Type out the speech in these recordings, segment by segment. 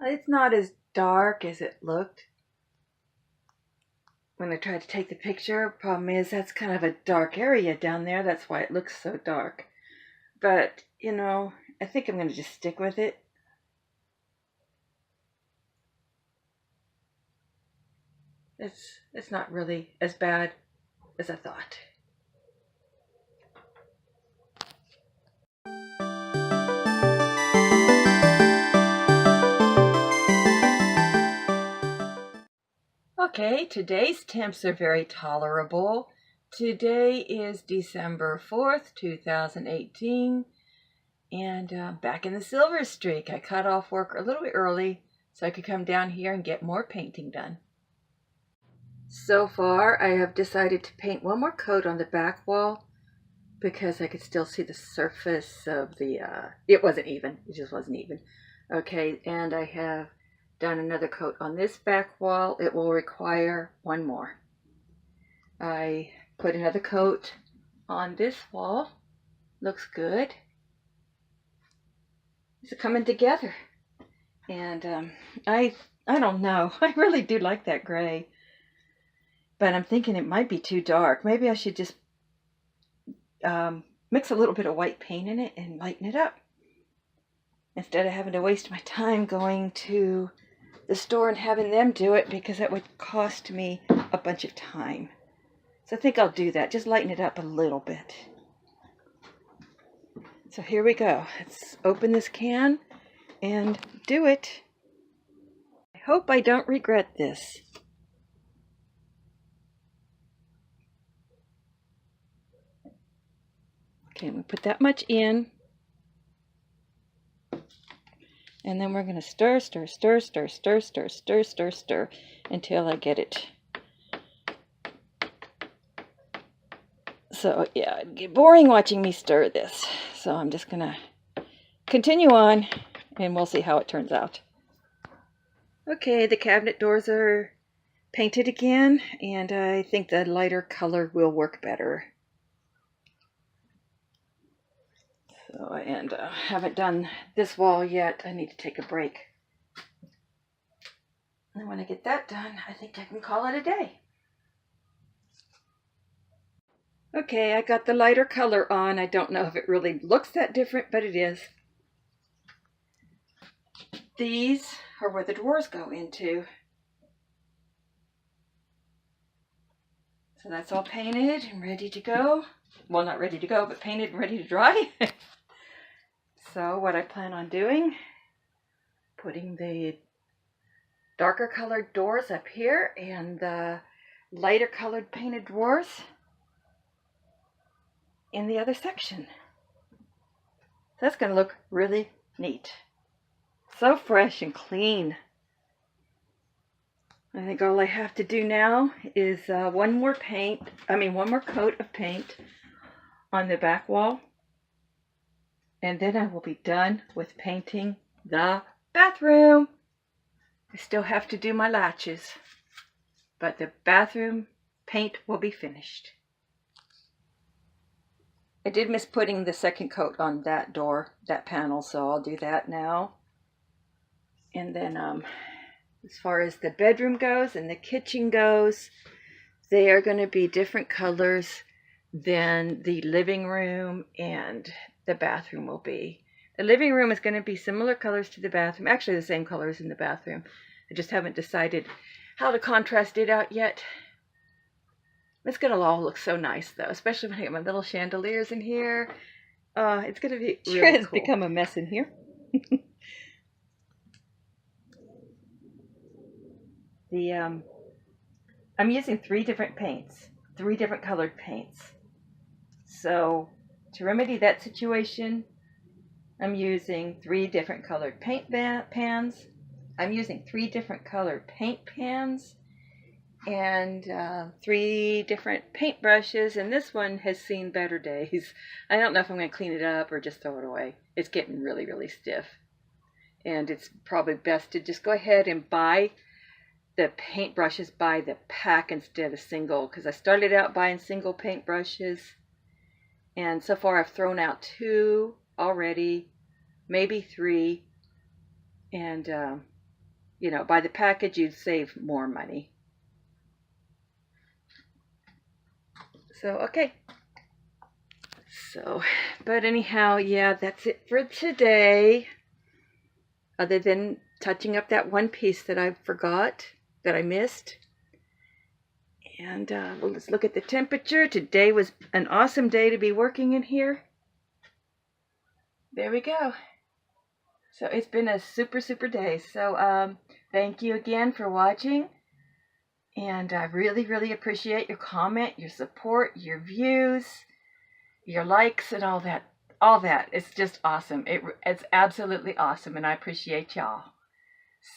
It's not as dark as it looked when I tried to take the picture. Problem is, that's kind of a dark area down there. That's why it looks so dark. But, you know, I think I'm going to just stick with it. It's not really as bad as I thought. Okay, today's temps are very tolerable. Today is December 4th, 2018, and back in the silver streak. I cut off work a little bit early so I could come down here and get more painting done. So far, I have decided to paint one more coat on the back wall because I could still see the surface of the, it wasn't even, it just wasn't even. Okay, and I have done another coat on this back wall. It will require one more. I put another coat on this wall. Looks good. It's coming together. And I don't know. I really do like that gray. But I'm thinking it might be too dark. Maybe I should just mix a little bit of white paint in it and lighten it up, instead of having to waste my time going to the store and having them do it, because that would cost me a bunch of time. So I think I'll do that. Just lighten it up a little bit. So here we go. Let's open this can and do it. I hope I don't regret this. Okay, we put that much in. And then we're going to stir, stir, stir, stir, stir, stir, stir, stir, stir until I get it. So yeah, it'd get boring watching me stir this. So I'm just going to continue on and we'll see how it turns out. Okay, the cabinet doors are painted again, and I think the lighter color will work better. So, and haven't done this wall yet. I need to take a break. And when I get that done, I think I can call it a day. Okay, I got the lighter color on. I don't know if it really looks that different, but it is. These are where the drawers go into. So that's all painted and ready to go. Well, not ready to go, but painted and ready to dry. So what I plan on doing, putting the darker colored doors up here and the lighter colored painted drawers in the other section. That's going to look really neat. So fresh and clean. I think all I have to do now is one more coat of paint on the back wall. And then I will be done with painting the bathroom. I still have to do my latches, but the bathroom paint will be finished. I did miss putting the second coat on that door, that panel, so I'll do that now. And then as far as the bedroom goes and the kitchen goes, they are going to be different colors than the living room and the bathroom will be. The living room is going to be similar colors to the bathroom, actually the same colors in the bathroom. I just haven't decided how to contrast it out yet. It's going to all look so nice though, especially when I get my little chandeliers in here. It's going to be really cool. It's become a mess in here. I'm using 3 different paints, 3 different colored paints. So to remedy that situation, I'm using 3 different colored paint pans. I'm using 3 different colored paint pans and 3 different paint brushes, and this one has seen better days. I don't know if I'm going to clean it up or just throw it away. It's getting really, really stiff. And it's probably best to just go ahead and buy the paint brushes by the pack instead of single, because I started out buying single paint brushes. And so far I've thrown out 2 already, maybe 3. And you know, by the package, you'd save more money. So, okay. So, but anyhow, yeah, that's it for today. Other than touching up that one piece that I forgot, that I missed. And well, let's look at the temperature. Today was an awesome day to be working in here. There we go. So it's been a super, super day. So thank you again for watching. And I really, really appreciate your comment, your support, your views, your likes, and all that. All that. It's just awesome. It's absolutely awesome, and I appreciate y'all.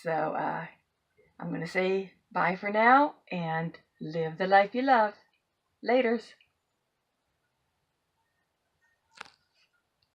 So I'm going to say bye for now, and live the life you love. Laters.